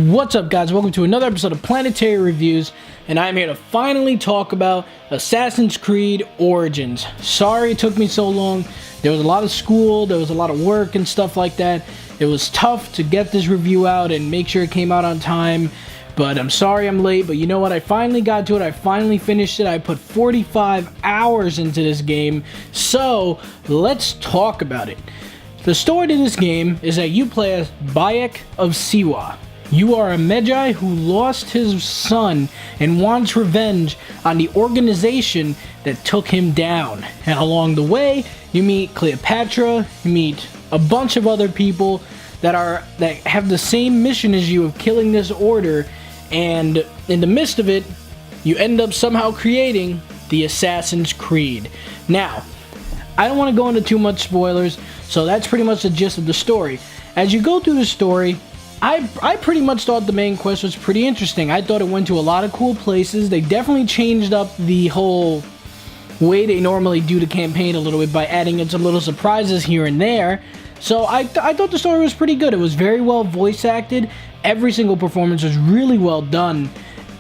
What's up, guys? Welcome to another episode of Planetary Reviews, and I'm here to finally talk about Assassin's Creed Origins. Sorry it took me so long. There was a lot of school, there was a lot of work and stuff like that. It was tough to get this review out and make sure it came out on time, but I'm sorry I'm late. But you know what? I finally got to it. I finally finished it. I put 45 hours into this game, so let's talk about it. The story to this game is that you play as Bayek of Siwa. You are a Magi who lost his son and wants revenge on the organization that took him down. And along the way, you meet Cleopatra, you meet a bunch of other people that have the same mission as you of killing this order, and in the midst of it, you end up somehow creating the Assassin's Creed. Now, I don't want to go into too much spoilers, so that's pretty much the gist of the story. As you go through the story, I pretty much thought the main quest was pretty interesting. I thought it went to a lot of cool places. They definitely changed up the whole way they normally do the campaign a little bit by adding in some little surprises here and there. So I thought the story was pretty good. It was very well voice acted. Every single performance was really well done.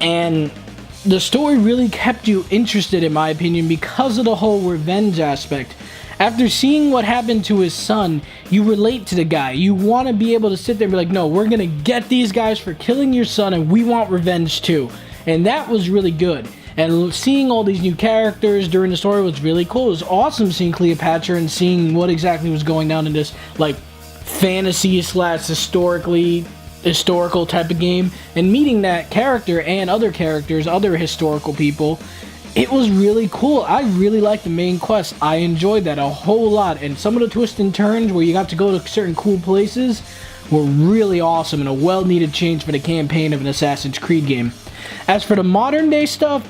And the story really kept you interested, in my opinion, because of the whole revenge aspect. After seeing what happened to his son, you relate to the guy. You want to be able to sit there and be like, no, we're going to get these guys for killing your son and we want revenge too. And that was really good. And seeing all these new characters during the story was really cool. It was awesome seeing Cleopatra and seeing what exactly was going down in this like fantasy / historical type of game. And meeting that character and other characters, other historical people, it was really cool. I really liked the main quest. I enjoyed that a whole lot. And some of the twists and turns where you got to go to certain cool places were really awesome and a well-needed change for the campaign of an Assassin's Creed game. As for the modern day stuff,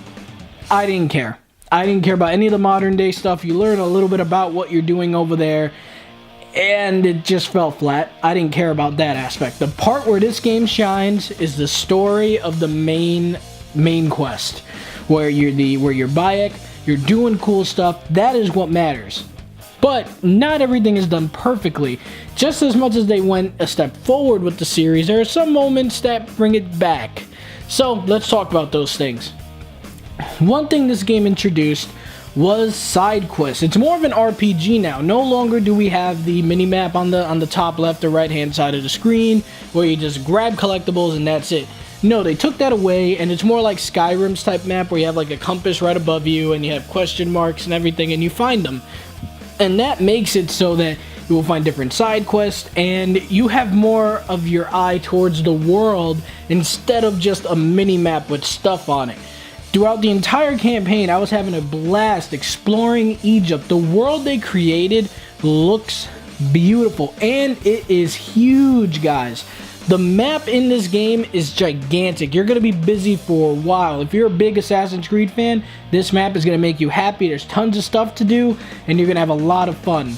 I didn't care. I didn't care about any of the modern day stuff. You learn a little bit about what you're doing over there, and it just fell flat. I didn't care about that aspect. The part where this game shines is the story of the main quest, where you're Bayek, you're doing cool stuff. That is what matters. But not everything is done perfectly. Just as much as they went a step forward with the series, there are some moments that bring it back. So let's talk about those things. One thing this game introduced was side quests. It's more of an RPG now. No longer do we have the mini-map on the top left or right hand side of the screen where you just grab collectibles and that's it. No, they took that away, and it's more like Skyrim's type map where you have like a compass right above you and you have question marks and everything and you find them. And that makes it so that you will find different side quests and you have more of your eye towards the world instead of just a mini-map with stuff on it. Throughout the entire campaign, I was having a blast exploring Egypt. The world they created looks beautiful, and it is huge, guys. The map in this game is gigantic. You're going to be busy for a while. If you're a big Assassin's Creed fan, this map is going to make you happy. There's tons of stuff to do, and you're going to have a lot of fun.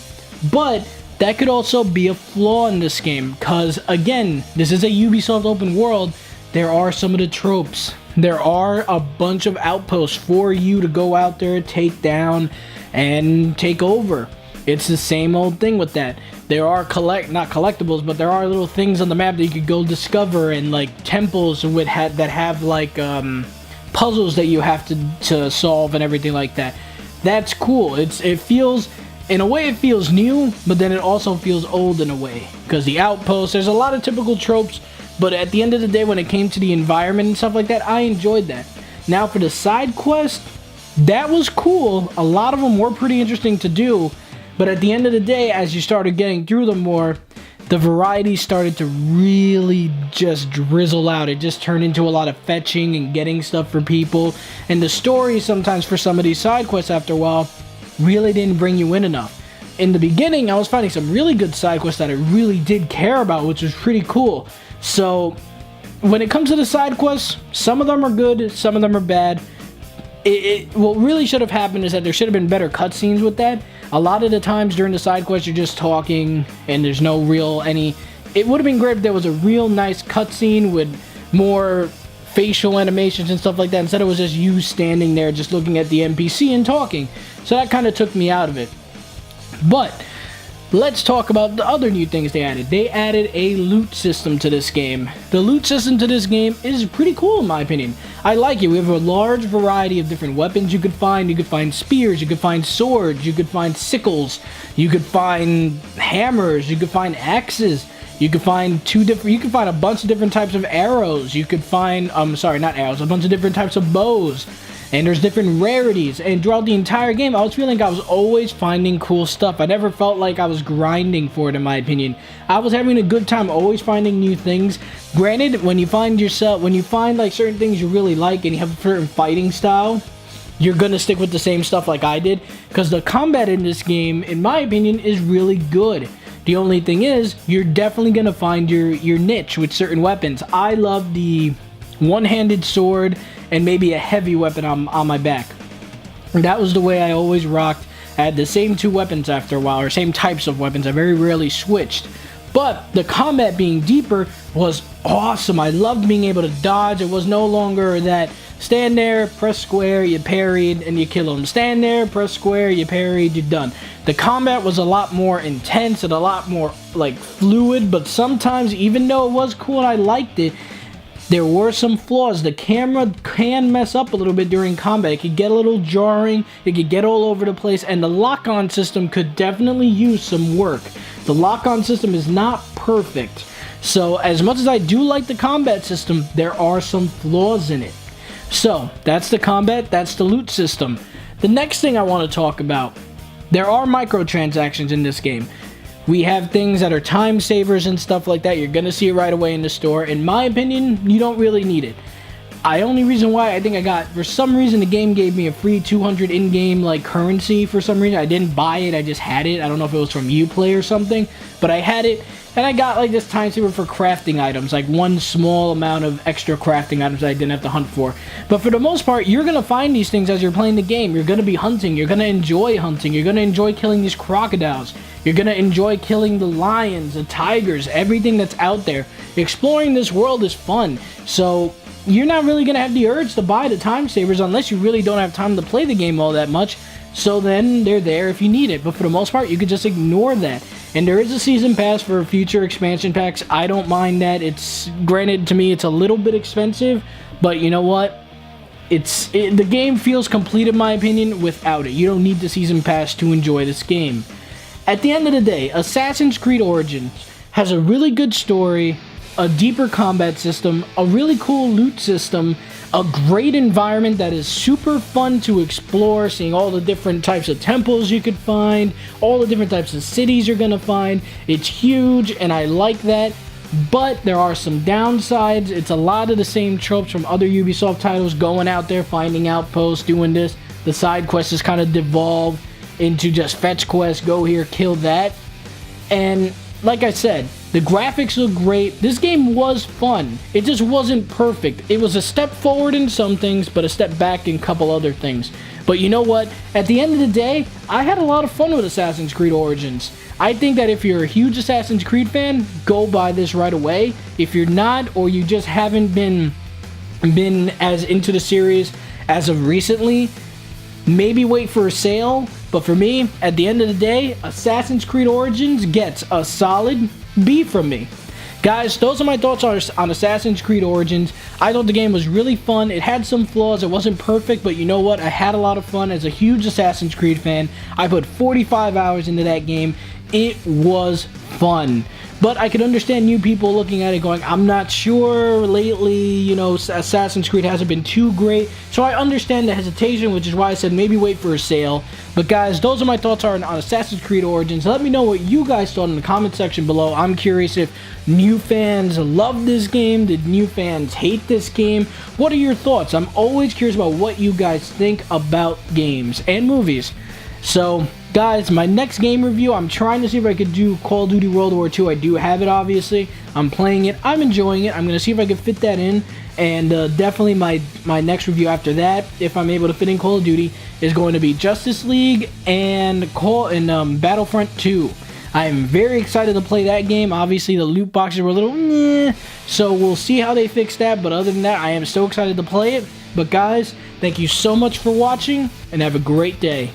But that could also be a flaw in this game, because, again, this is a Ubisoft open world. There are some of the tropes. There are a bunch of outposts for you to go out there, take down, and take over. It's the same old thing with that. There are not collectibles, but there are little things on the map that you could go discover, and like temples that have like puzzles that you have to solve and everything like that. That's cool. It feels, in a way, it feels new, but then it also feels old in a way because the outposts. There's a lot of typical tropes. But at the end of the day, when it came to the environment and stuff like that, I enjoyed that. Now for the side quest, that was cool. A lot of them were pretty interesting to do. But at the end of the day, as you started getting through them more, the variety started to really just drizzle out. It just turned into a lot of fetching and getting stuff for people. And the story sometimes for some of these side quests after a while really didn't bring you in enough. In the beginning, I was finding some really good side quests that I really did care about, which was pretty cool. So, when it comes to the side quests, some of them are good, some of them are bad. What really should have happened is that there should have been better cutscenes with that. A lot of the times during the side quests, you're just talking, and there's no real It would have been great if there was a real nice cutscene with more facial animations and stuff like that. Instead, it was just you standing there, just looking at the NPC and talking. So that kind of took me out of it. But let's talk about the other new things they added. They added a loot system to this game. The loot system to this game is pretty cool in my opinion. I like it. We have a large variety of different weapons you could find. You could find spears, you could find swords, you could find sickles, you could find hammers, you could find axes. You could find a bunch of different types of arrows. You could find, not arrows, a bunch of different types of bows. And there's different rarities. And throughout the entire game, I was feeling like I was always finding cool stuff. I never felt like I was grinding for it, in my opinion. I was having a good time always finding new things. Granted, when you find like certain things you really like and you have a certain fighting style, you're gonna stick with the same stuff like I did. Because the combat in this game, in my opinion, is really good. The only thing is, you're definitely going to find your niche with certain weapons. I love the one-handed sword and maybe a heavy weapon on my back. And that was the way I always rocked. I had the same two weapons after a while, or same types of weapons. I very rarely switched. But the combat being deeper was awesome. I loved being able to dodge. It was no longer that stand there, press square, you parried, and you kill them. Stand there, press square, you parried, you're done. The combat was a lot more intense and a lot more like fluid, but sometimes, even though it was cool and I liked it, there were some flaws. The camera can mess up a little bit during combat. It could get a little jarring, it could get all over the place, and the lock-on system could definitely use some work. The lock-on system is not perfect. So as much as I do like the combat system, there are some flaws in it. So that's the combat, that's the loot system. The next thing I want to talk about, there are microtransactions in this game. We have things that are time savers and stuff like that. You're going to see it right away in the store. In my opinion, you don't really need it. Only reason why I think for some reason the game gave me a free 200 in-game like currency for some reason. I didn't buy it, I just had it. I don't know if it was from Uplay or something, but I had it. And I got like this time saver for crafting items, like one small amount of extra crafting items that I didn't have to hunt for. But for the most part, you're going to find these things as you're playing the game. You're going to be hunting. You're going to enjoy hunting. You're going to enjoy killing these crocodiles. You're going to enjoy killing the lions, the tigers, everything that's out there. Exploring this world is fun. So you're not really going to have the urge to buy the time savers unless you really don't have time to play the game all that much. So then they're there if you need it. But for the most part, you could just ignore that. And there is a season pass for future expansion packs. I don't mind that. Granted, to me, it's a little bit expensive, but you know what? The game feels complete in my opinion without it. You don't need the season pass to enjoy this game. At the end of the day, Assassin's Creed Origins has a really good story, a deeper combat system, a really cool loot system, a great environment that is super fun to explore, seeing all the different types of temples you could find, all the different types of cities you're gonna find. It's huge, and I like that, but there are some downsides. It's a lot of the same tropes from other Ubisoft titles, going out there, finding outposts, doing this. The side quests just kind of devolve into just fetch quests, go here, kill that. And like I said, the graphics look great. This game was fun. It just wasn't perfect. It was a step forward in some things, but a step back in a couple other things. But you know what? At the end of the day, I had a lot of fun with Assassin's Creed Origins. I think that if you're a huge Assassin's Creed fan, go buy this right away. If you're not, or you just haven't been as into the series as of recently, maybe wait for a sale. But for me, at the end of the day, Assassin's Creed Origins gets a solid B from me. Guys, those are my thoughts on Assassin's Creed Origins. I thought the game was really fun. It had some flaws. It wasn't perfect, but you know what? I had a lot of fun as a huge Assassin's Creed fan. I put 45 hours into that game. It was fun. But I could understand new people looking at it going, I'm not sure lately, you know, Assassin's Creed hasn't been too great. So I understand the hesitation, which is why I said maybe wait for a sale. But guys, those are my thoughts on Assassin's Creed Origins. Let me know what you guys thought in the comment section below. I'm curious if new fans love this game. Did new fans hate this game? What are your thoughts? I'm always curious about what you guys think about games and movies. So guys, my next game review, I'm trying to see if I could do Call of Duty World War II. I do have it, obviously. I'm playing it. I'm enjoying it. I'm going to see if I can fit that in. And definitely my next review after that, if I'm able to fit in Call of Duty, is going to be Justice League and Battlefront 2. I am very excited to play that game. Obviously, the loot boxes were a little meh, so we'll see how they fix that. But other than that, I am so excited to play it. But guys, thank you so much for watching, and have a great day.